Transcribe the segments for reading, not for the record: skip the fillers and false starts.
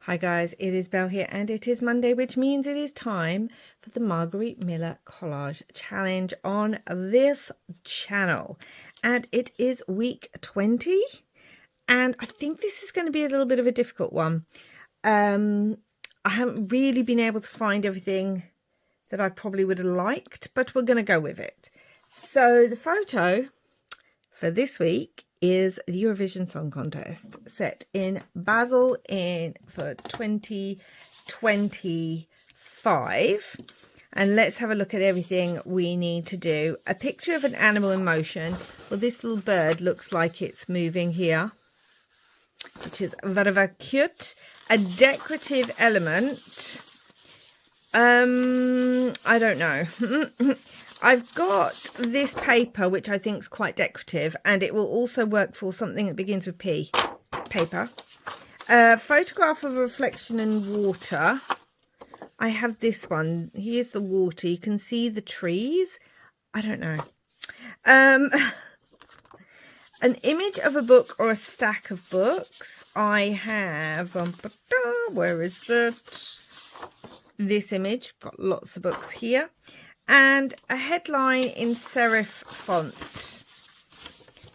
Hi guys, it is Belle here and it is Monday, which means it is time for the Margarete Miller Collage Challenge on this channel. And it is week 20 and I think this is going to be a little bit of a difficult one. I haven't really been able to find everything that I probably would have liked, but we're going to go with it. So the photo for this week is the Eurovision Song Contest set in Basel for 2025. And let's have a look at everything we need to do. A picture of an animal in motion. Well, this little bird looks like it's moving here, which is very, very cute. A decorative element. I don't know. I've got this paper, which I think is quite decorative, and it will also work for something that begins with P. Paper. A photograph of a reflection in water. I have this one. Here's the water. You can see the trees. I don't know. An image of a book or a stack of books. I have, where is it? This image. Got lots of books here. And a headline in serif font.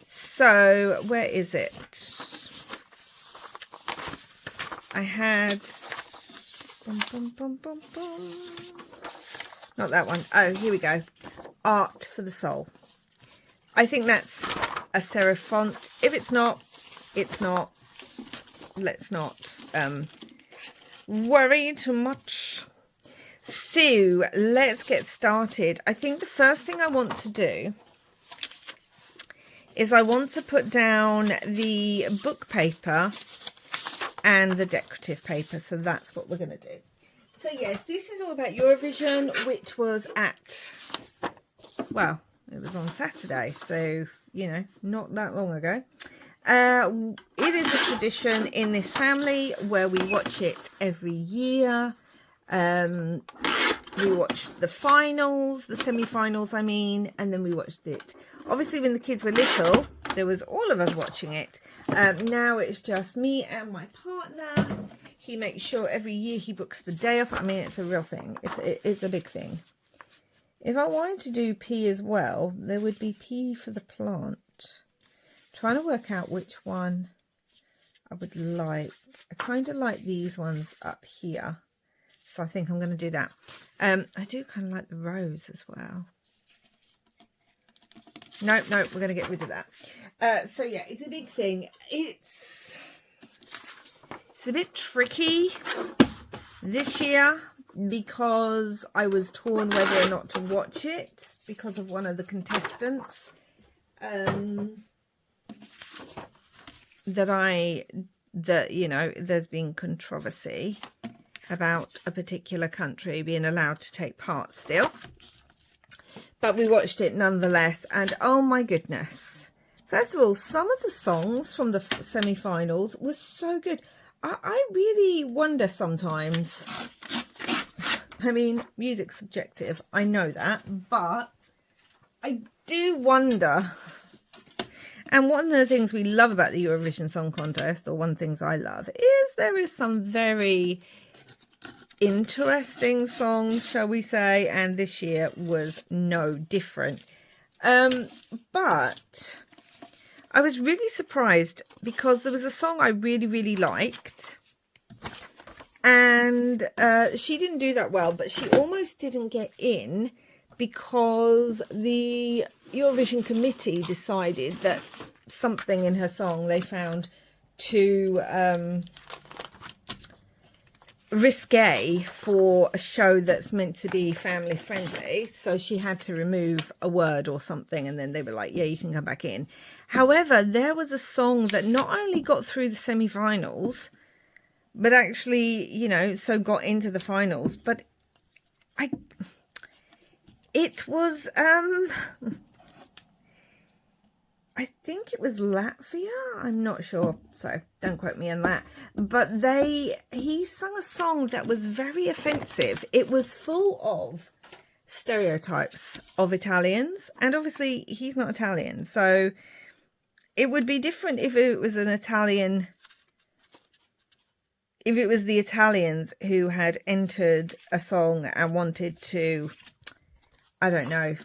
So, where is it? I had... Not that one. Oh, here we go. Art for the Soul. I think that's a serif font. If it's not, it's not. Let's not worry too much. So let's get started. I think the first thing I want to do is I want to put down the book paper and the decorative paper. So that's what we're going to do. So yes, this is all about Eurovision, which was at, well, it was on Saturday. So, you know, not that long ago. It is a tradition in this family where we watch it every year. We watched the finals, the semi-finals, I mean, and then we watched it. Obviously, when the kids were little, there was all of us watching it. Now it's just me and my partner. He makes sure every year he books the day off. I mean, it's a real thing. It's a big thing. If I wanted to do P as well, there would be P for the plant. Trying to work out which one I would like. I kind of like these ones up here. So I think I'm going to do that. I do kind of like the rose as well. No, we're going to get rid of that. So yeah, it's a big thing. It's a bit tricky this year because I was torn whether or not to watch it because of one of the contestants. That you know, there's been controversy about a particular country being allowed to take part still. But we watched it nonetheless, and oh my goodness. First of all, some of the songs from the semi-finals were so good. I really wonder sometimes. I mean, music's subjective, I know that, but I do wonder. And one of the things we love about the Eurovision Song Contest, or one of the things I love, is there is some very interesting songs, shall we say, and this year was no different. But I was really surprised because there was a song I really liked, and she didn't do that well, but she almost didn't get in because the Eurovision committee decided that something in her song they found too risque for a show that's meant to be family friendly, so she had to remove a word or something, and then they were like, yeah, you can come back in. However, there was a song that not only got through the semi-finals but actually, you know, so got into the finals, but it was I think it was Latvia. I'm not sure, so don't quote me on that. But he sung a song that was very offensive. It was full of stereotypes of Italians, and obviously he's not Italian, so it would be different if it was an Italian if it was the Italians who had entered a song and wanted to, I don't know,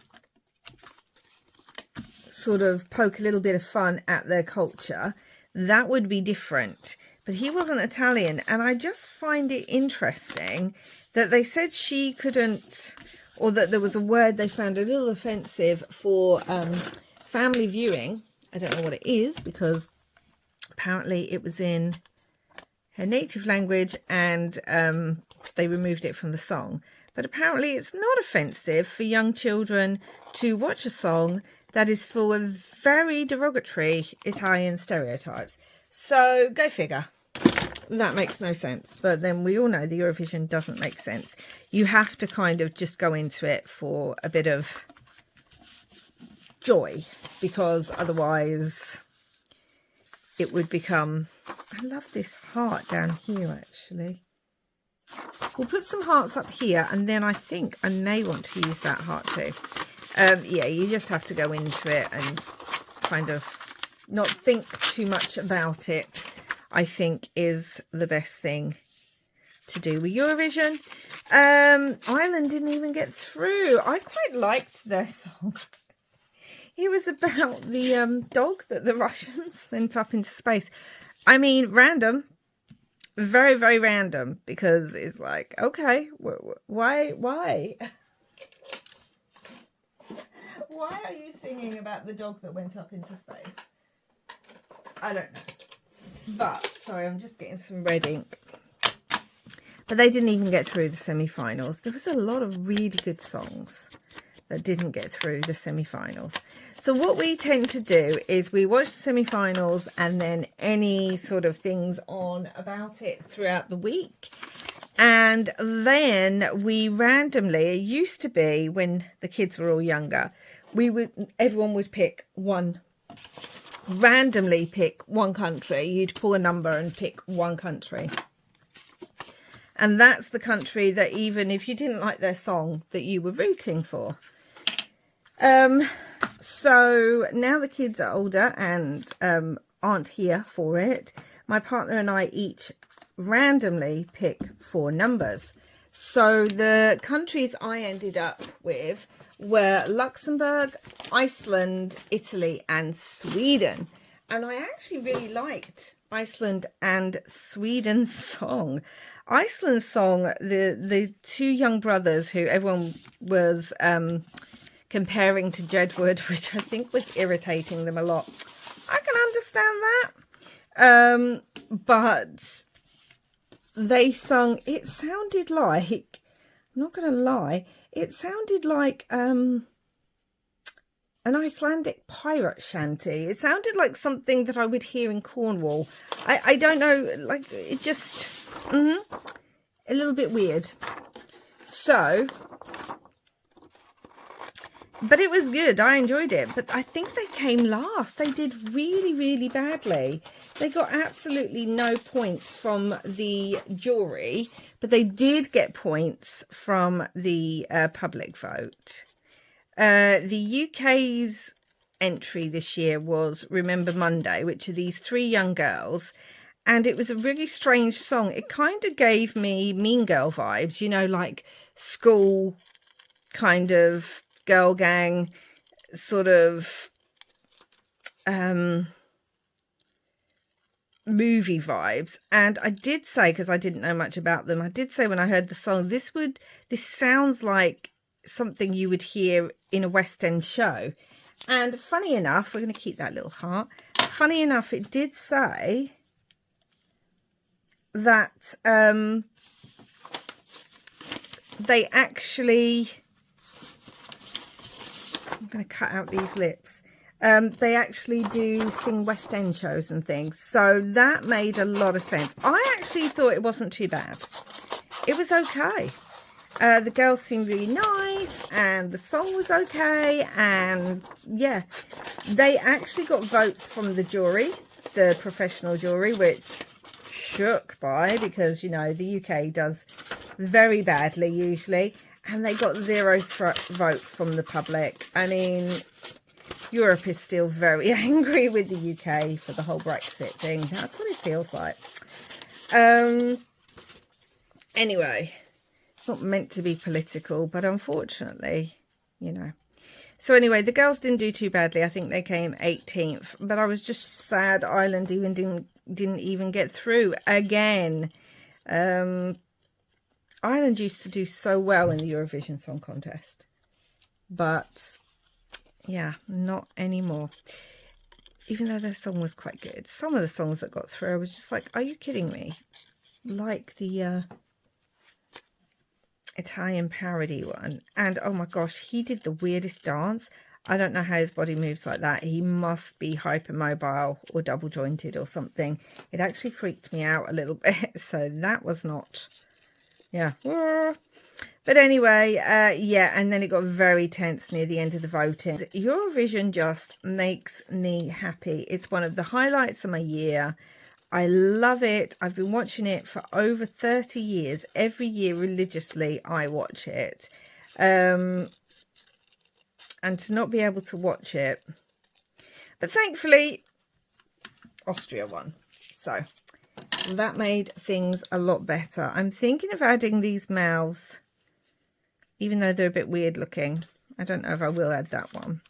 sort of poke a little bit of fun at their culture, that would be different. But he wasn't Italian, and I just find it interesting that they said she couldn't, or that there was a word they found a little offensive for family viewing. I don't know what it is, because apparently it was in her native language, and they removed it from the song. But apparently it's not offensive for young children to watch a song that is full of very derogatory Italian stereotypes. So go figure. That makes no sense. But then we all know the Eurovision doesn't make sense. You have to kind of just go into it for a bit of joy, because otherwise it would become... I love this heart down here, actually. We'll put some hearts up here, and then I think I may want to use that heart too. Yeah, you just have to go into it and kind of not think too much about it, I think, is the best thing to do with Eurovision. Ireland didn't even get through. I quite liked their song. It was about the dog that the Russians sent up into space. I mean, random. Very, very random, because it's like, okay, why? Why are you singing about the dog that went up into space? I don't know. But, sorry, I'm just getting some red ink. But they didn't even get through the semi-finals. There was a lot of really good songs that didn't get through the semi-finals. So what we tend to do is we watch the semi-finals and then any sort of things on about it throughout the week. And then we randomly, it used to be when the kids were all younger, everyone would randomly pick one country. You'd pull a number and pick one country. And that's the country that, even if you didn't like their song, that you were rooting for. So now the kids are older and aren't here for it, my partner and I each randomly pick 4 numbers. So the countries I ended up with were Luxembourg, Iceland, Italy and Sweden. And I actually really liked Iceland and Sweden's song. Iceland's song, the 2 young brothers who everyone was comparing to Jedward, which I think was irritating them a lot. I can understand that. But they sung, it sounded like, I'm not going to lie, it sounded like an Icelandic pirate shanty. It sounded like something that I would hear in Cornwall. I don't know, like, it just, a little bit weird. So, but it was good. I enjoyed it. But I think they came last. They did really, really badly. They got absolutely no points from the jury, but they did get points from the public vote. The UK's entry this year was Remember Monday, which are these 3 young girls. And it was a really strange song. It kind of gave me Mean Girl vibes, you know, like school kind of girl gang sort of movie vibes. And I did say, because I didn't know much about them, I did say when I heard the song, this sounds like something you would hear in a West End show. And funny enough, we're going to keep that little heart. Funny enough, it did say that they actually, I'm going to cut out these lips. They actually do sing West End shows and things. So that made a lot of sense. I actually thought it wasn't too bad. It was okay. The girls seemed really nice and the song was okay. And yeah, they actually got votes from the jury, the professional jury, which shook by, because, you know, the UK does very badly usually. And they got 0 votes from the public. I mean, Europe is still very angry with the UK for the whole Brexit thing. That's what it feels like. Anyway, it's not meant to be political, but unfortunately, you know. So anyway, the girls didn't do too badly. I think they came 18th, but I was just sad Ireland even didn't even get through again. Ireland used to do so well in the Eurovision Song Contest, but yeah, not anymore. Even though their song was quite good, some of the songs that got through, I was just like, are you kidding me? Like the Italian parody one, and oh my gosh, he did the weirdest dance. I don't know how his body moves like that. He must be hypermobile or double jointed or something. It actually freaked me out a little bit, so that was not, yeah. But anyway, yeah, and then it got very tense near the end of the voting. Eurovision just makes me happy. It's one of the highlights of my year. I love it. I've been watching it for over 30 years. Every year religiously I watch it. And to not be able to watch it. But thankfully, Austria won. So that made things a lot better. I'm thinking of adding these mouths, even though they're a bit weird looking. I don't know if I will add that one.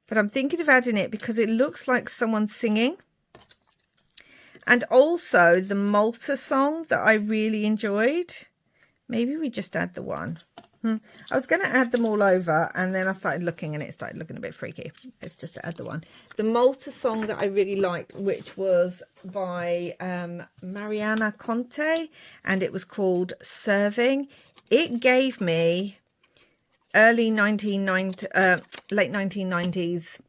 But I'm thinking of adding it because it looks like someone's singing. And also the Malta song that I really enjoyed. Maybe we just add the one. I was going to add them all over, and then I started looking and it started looking a bit freaky. Let's just add the one. The Malta song that I really liked, which was by Mariana Conte, and it was called Serving. It gave me late 1990s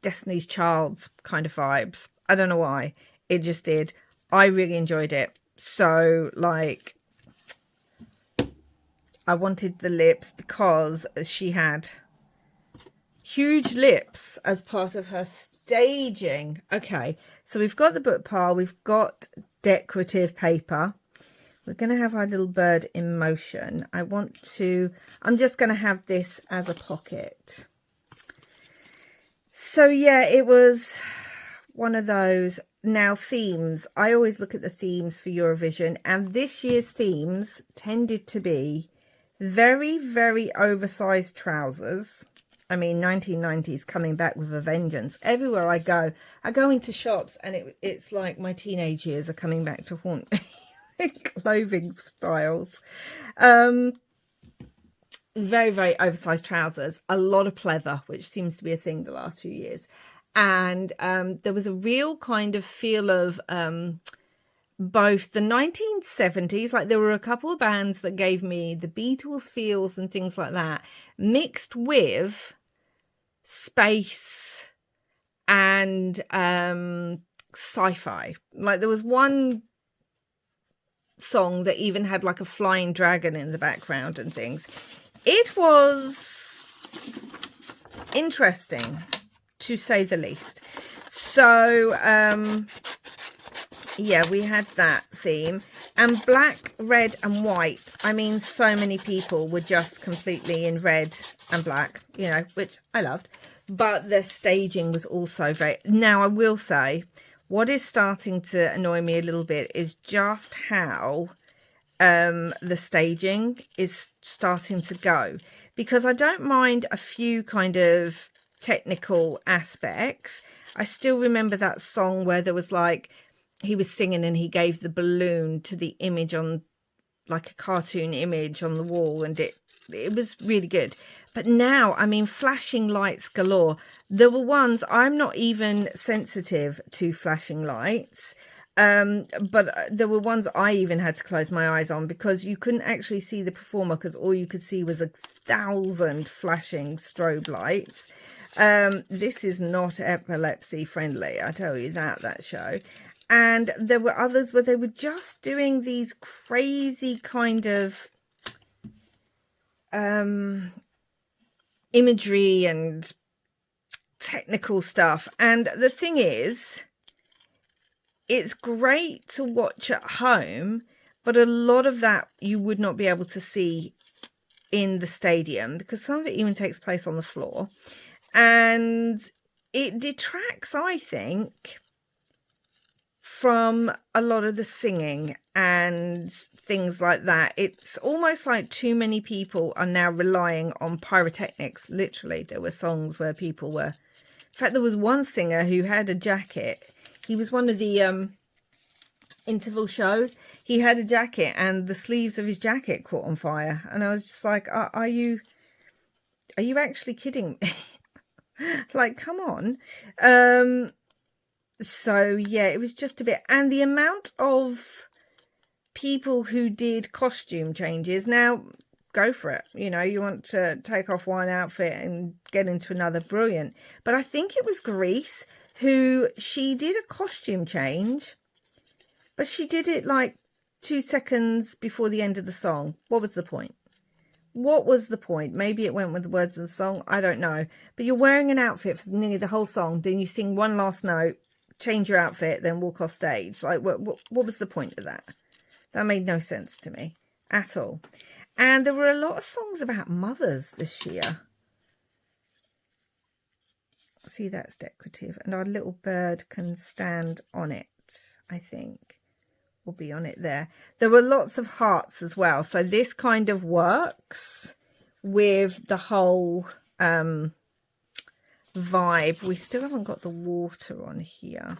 Destiny's Child kind of vibes. I don't know why. It just did. I really enjoyed it. So, like, I wanted the lips because she had huge lips as part of her staging. Okay, so we've got the book pile. We've got decorative paper. We're going to have our little bird in motion. I'm just going to have this as a pocket. So, yeah, it was one of those. Now, themes. I always look at the themes for Eurovision, and this year's themes tended to be very, very oversized trousers. I mean, 1990s coming back with a vengeance. Everywhere I go into shops, and it's like my teenage years are coming back to haunt me. Clothing styles. Very, very oversized trousers. A lot of pleather, which seems to be a thing the last few years. And there was a real kind of feel of both the 1970s, like there were a couple of bands that gave me the Beatles feels and things like that, mixed with space and sci-fi. Like there was one song that even had like a flying dragon in the background and things. It was interesting, to say the least. So yeah, we had that theme, and black, red and white. I mean, so many people were just completely in red and black, you know, which I loved, but the staging was also very. Now I will say, what is starting to annoy me a little bit is just how the staging is starting to go, because I don't mind a few kind of technical aspects. I still remember that song where there was like, he was singing and he gave the balloon to the image on, like a cartoon image on the wall, and it was really good. But now, I mean, flashing lights galore. There were ones, I'm not even sensitive to flashing lights, but there were ones I even had to close my eyes on because you couldn't actually see the performer, because all you could see was 1,000 flashing strobe lights. This is not epilepsy friendly, I tell you that show. And there were others where they were just doing these crazy kind of imagery and technical stuff. And the thing is, it's great to watch at home, but a lot of that you would not be able to see in the stadium because some of it even takes place on the floor. And it detracts, I think, from a lot of the singing and things like that. It's almost like too many people are now relying on pyrotechnics. Literally, there were songs where people were... In fact, there was one singer who had a jacket. He was one of the interval shows. He had a jacket and the sleeves of his jacket caught on fire. And I was just like, are you actually kidding me? Like, come on. So, yeah, it was just a bit... And the amount of people who did costume changes... Now, go for it. You know, you want to take off one outfit and get into another, brilliant. But I think it was Greece who... She did a costume change, but she did it like 2 seconds before the end of the song. What was the point? What was the point? Maybe it went with the words of the song. I don't know. But you're wearing an outfit for nearly the whole song. Then you sing one last note, change your outfit, then walk off stage. Like, what was the point of that? That made no sense to me at all. And there were a lot of songs about mothers this year. See, that's decorative. And our little bird can stand on it, I think. Will be on it there. There were lots of hearts as well. So this kind of works with the whole vibe. We still haven't got the water on here.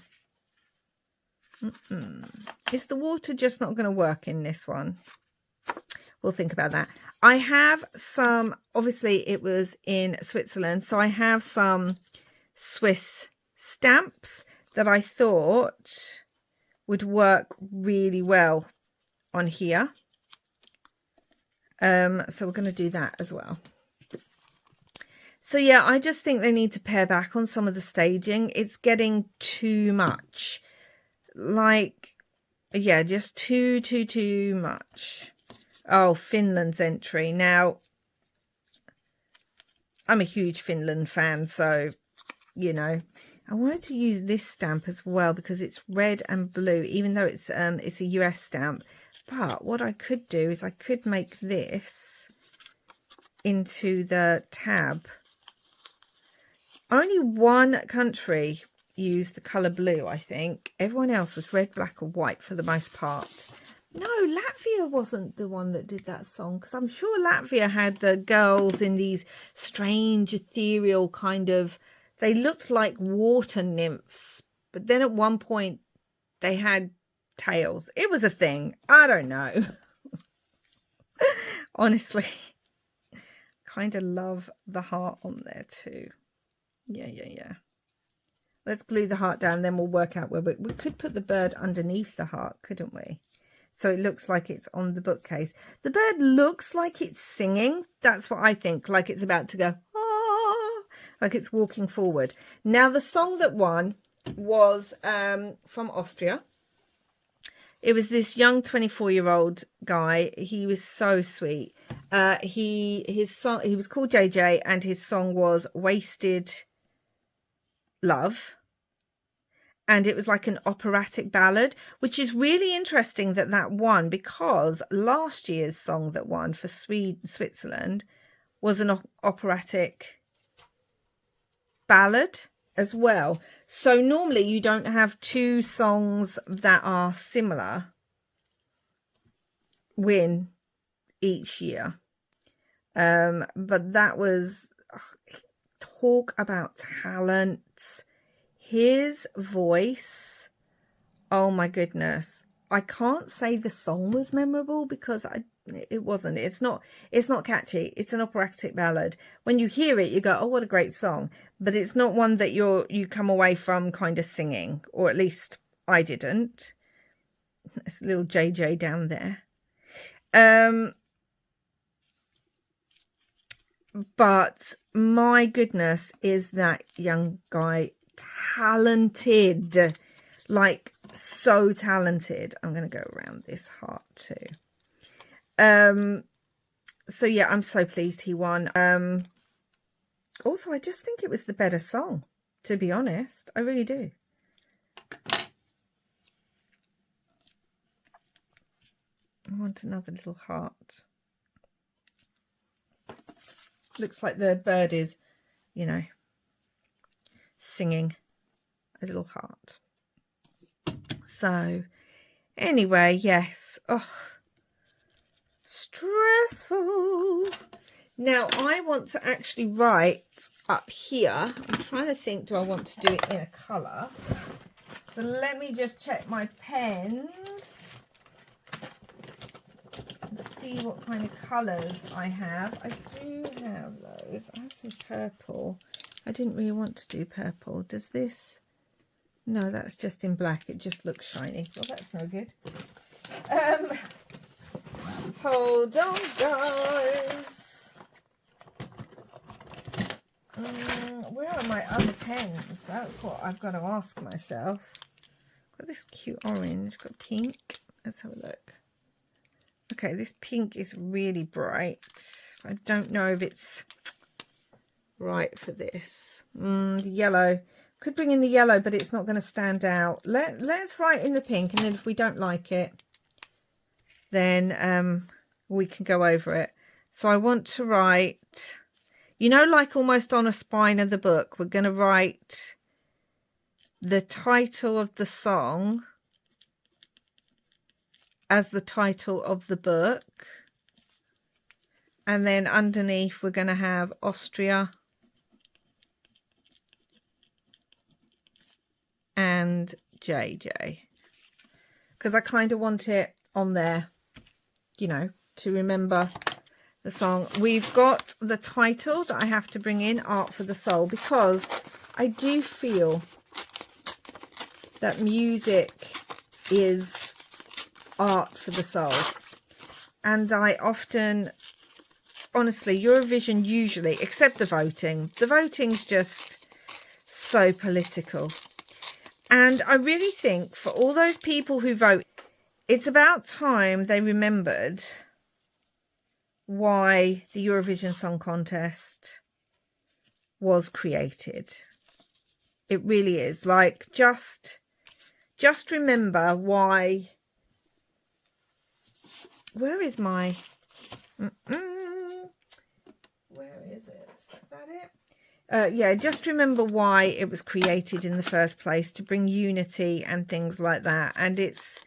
Is the water just not going to work in this one? We'll think about that. I have some, obviously it was in Switzerland, so I have some Swiss stamps that I thought would work really well on here. So we're going to do that as well. So yeah, I just think they need to pare back on some of the staging. It's getting too much. Like, yeah, just too much. Oh, Finland's entry. Now, I'm a huge Finland fan, so, you know, I wanted to use this stamp as well because it's red and blue, even though it's a US stamp. But what I could do is I could make this into the tab. Only one country used the colour blue, I think. Everyone else was red, black or white for the most part. No, Latvia wasn't the one that did that song, because I'm sure Latvia had the girls in these strange, ethereal kind of... They looked like water nymphs, but then at one point they had tails. It was a thing. I don't know. Honestly, kind of love the heart on there too. Yeah. Let's glue the heart down, then we'll work out where we could put the bird underneath the heart, couldn't we? So it looks like it's on the bookcase. The bird looks like it's singing. That's what I think, like it's about to go, ah, like it's walking forward. Now, the song that won was from Austria. It was this young 24-year-old guy. He was so sweet. His song, he was called JJ, and his song was Wasted Love. And it was like an operatic ballad, which is really interesting that that won, because last year's song that won for Switzerland was an operatic ballad as well. So normally you don't have two songs that are similar win each year. But that was, talk about talent. His voice, oh my goodness. I can't say the song was memorable because it wasn't. It's not catchy. It's an operatic ballad. When you hear it, you go, oh, what a great song. But it's not one that you come away from kind of singing, or at least I didn't. There's a little JJ down there. But my goodness, is that young guy talented, like so talented. I'm going to go around this heart too. So yeah, I'm so pleased he won. Also, I just think it was the better song, to be honest. I really do. I want another little heart. Looks like the bird is, you know, singing a little heart. So anyway, yes. Oh, stressful. Now I want to actually write up here. I'm trying to think, do I want to do it in a colour? So let me just check my pens and see what kind of colours I have. I do have those. I have some purple. I didn't really want to do purple. Does this? No, that's just in black. It just looks shiny. Well, that's no good. Hold on, guys. Where are my other pens? That's what I've got to ask myself. Got this cute orange. Got pink. Let's have a look. Okay, this pink is really bright. I don't know if it's right for this. The yellow. Could bring in the yellow, but it's not going to stand out. Let's write in the pink, and then if we don't like it, then we can go over it. So I want to write, you know, like almost on a spine of the book, we're going to write the title of the song as the title of the book. And then underneath we're going to have Austria and JJ, because I kind of want it on there, you know, to remember the song. We've got the title that I have to bring in, Art for the Soul, because I do feel that music is art for the soul. And I often, honestly, Eurovision usually, except the voting's just so political. And I really think for all those people who vote, it's about time they remembered why the Eurovision Song Contest was created. It really is. Like, just remember why. Where is my... Where is it? Is that it? Yeah, just remember why it was created in the first place, to bring unity and things like that. And it's,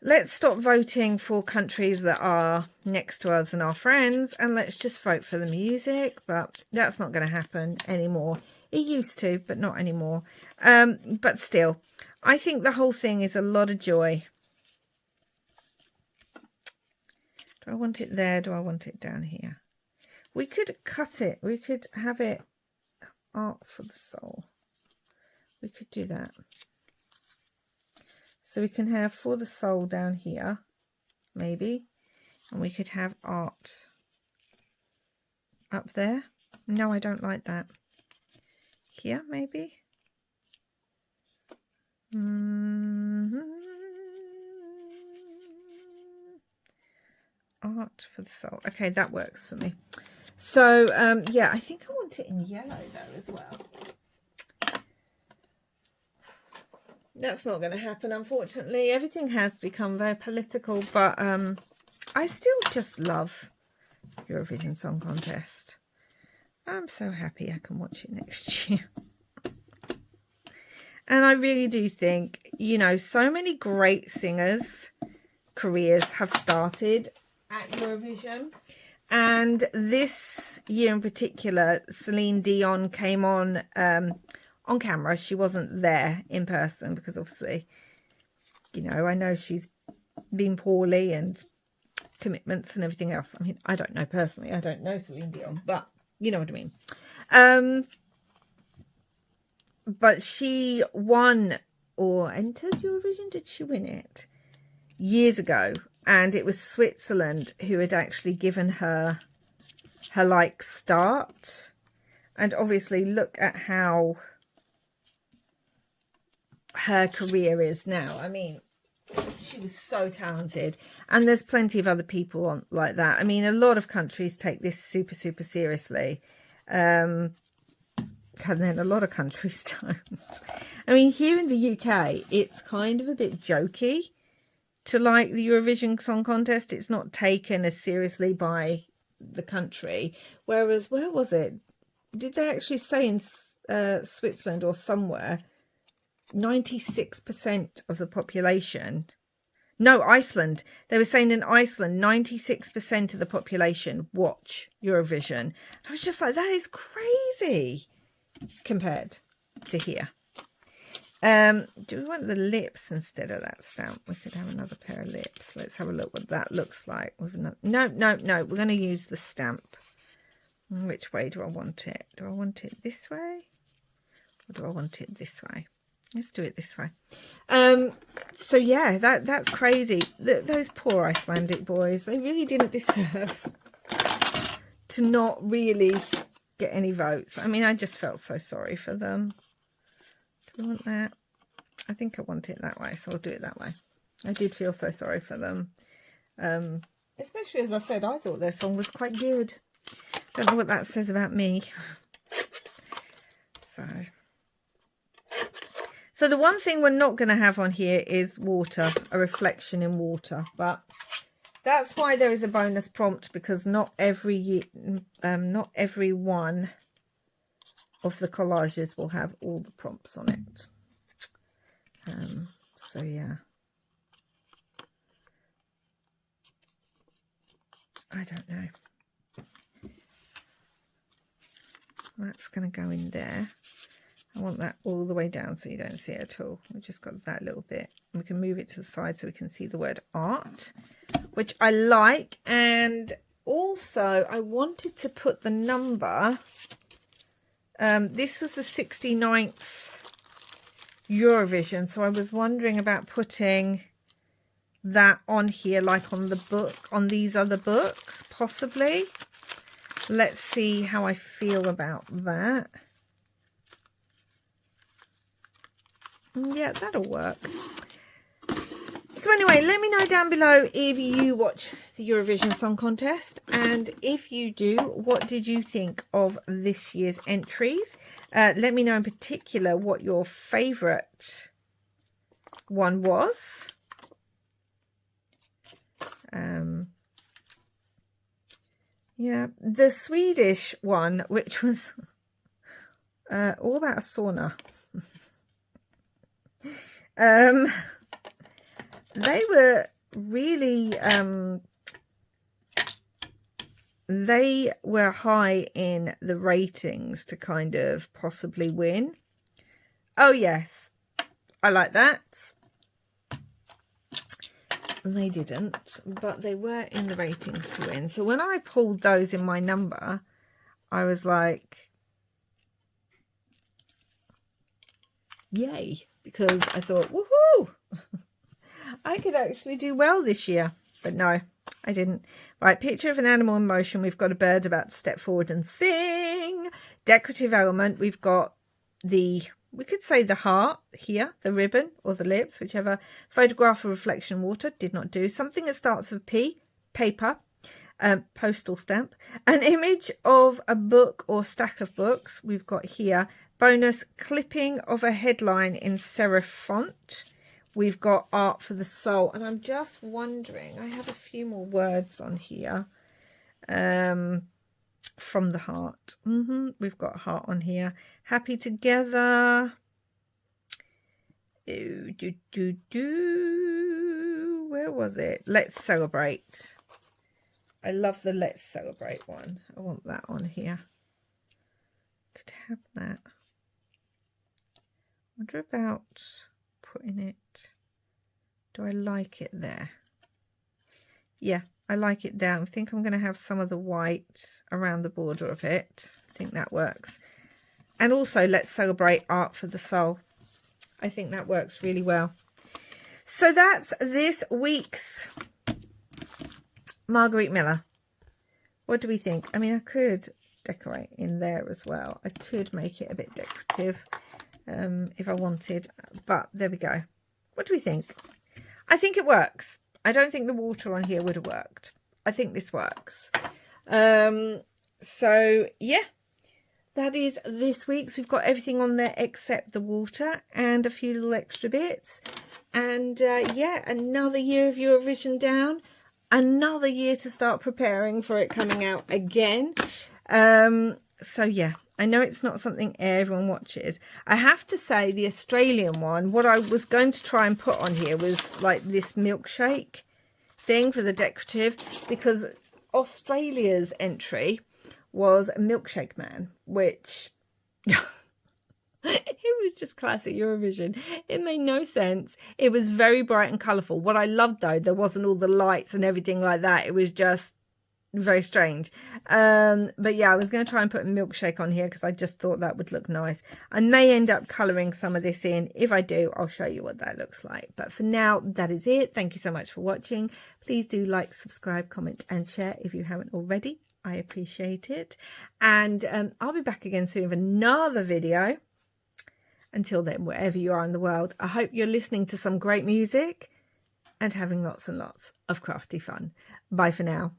let's stop voting for countries that are next to us and our friends, and let's just vote for the music. But that's not going to happen anymore. It used to, but not anymore. But still, I think the whole thing is a lot of joy. Do I want it there? Do I want it down here? We could cut it. We could have it Art for the Soul. We could do that. So we can have For the Soul down here, maybe. And we could have art up there. No, I don't like that. Here, maybe. Art for the Soul. Okay, that works for me. So, yeah, I think I want it in yellow, though, as well. That's not going to happen, unfortunately. Everything has become very political, but I still just love Eurovision Song Contest. I'm so happy I can watch it next year. And I really do think, you know, so many great singers' careers have started at Eurovision. And this year in particular, Celine Dion came on camera. She wasn't there in person because obviously, you know, I know she's been poorly and commitments and everything else. I mean, I don't know personally. I don't know Celine Dion, but you know what I mean. But she won or entered Eurovision. Did she win it? Years ago. And it was Switzerland who had actually given her like start. And obviously look at how her career is now. I mean, she was so talented. And there's plenty of other people on like that. I mean, a lot of countries take this super, super seriously. And then a lot of countries don't. I mean, here in the UK, it's kind of a bit jokey to like the Eurovision Song Contest. It's not taken as seriously by the country. Whereas, where was it? Did they actually say in Switzerland or somewhere 96% of the population. No, Iceland. They were saying in Iceland, 96% of the population watch Eurovision. I was just like, that is crazy compared to here. Do we want the lips instead of that stamp? We could have another pair of lips. Let's have a look what that looks like. With another... No. We're going to use the stamp. Which way do I want it? Do I want it this way? Or do I want it this way? Let's do it this way. So yeah, that's crazy. Those poor Icelandic boys, they really didn't deserve to not really get any votes. I mean, I just felt so sorry for them. Do I want that? I think I want it that way, so I'll do it that way. I did feel so sorry for them. Especially, as I said, I thought their song was quite good. Don't know what that says about me. So the one thing we're not going to have on here is water, a reflection in water. But that's why there is a bonus prompt, because not every one of the collages will have all the prompts on it. So yeah. I don't know. That's going to go in there. I want that all the way down so you don't see it at all. We've just got that little bit. We can move it to the side so we can see the word art, which I like. And also I wanted to put the number. This was the 69th Eurovision. So I was wondering about putting that on here, like on the book, on these other books, possibly. Let's see how I feel about that. Yeah, that'll work. So anyway, let me know down below if you watch the Eurovision Song Contest, and if you do, what did you think of this year's entries? Let me know in particular what your favourite one was. Yeah, the Swedish one, which was all about a sauna. They were really they were high in the ratings to kind of possibly win. Oh yes, I like that. They didn't, but they were in the ratings to win. So when I pulled those in my number, I was like, yay, because I thought, woohoo, I could actually do well this year. But no, I didn't. Right, picture of an animal in motion. We've got a bird about to step forward and sing. Decorative element, we've got the, we could say the heart here, the ribbon or the lips, whichever. Photograph of reflection water, did not do. Something that starts with P, paper, postal stamp. An image of a book or stack of books, we've got here. Bonus, clipping of a headline in serif font. We've got art for the soul. And I'm just wondering, I have a few more words on here. From the heart. We've got heart on here. Happy together. Where was it? Let's celebrate. I love the let's celebrate one. I want that on here. Could have that. Wonder about putting it. Do I like it there? Yeah, I like it down. I think I'm going to have some of the white around the border of it. I think that works. And also, let's celebrate art for the soul. I think that works really well. So that's this week's Margarete Miller. What do we think? I mean, I could decorate in there as well. I could make it a bit decorative if I wanted. But there we go. What do we think? I think it works. I don't think the water on here would have worked. I think this works. So, yeah. That is this week's. We've got everything on there except the water and a few little extra bits. And, yeah, another year of Eurovision down. Another year to start preparing for it coming out again. So yeah, I know it's not something everyone watches. I have to say the Australian one, what I was going to try and put on here was like this milkshake thing for the decorative, because Australia's entry was a milkshake man, which it was just classic Eurovision. It made no sense. It was very bright and colourful. What I loved though, there wasn't all the lights and everything like that. It was just very strange. But yeah, I was going to try and put a milkshake on here because I just thought that would look nice. I may end up colouring some of this in. If I do, I'll show you what that looks like. But for now, that is it. Thank you so much for watching. Please do like, subscribe, comment and share if you haven't already. I appreciate it. And I'll be back again soon with another video. Until then, wherever you are in the world, I hope you're listening to some great music and having lots and lots of crafty fun. Bye for now.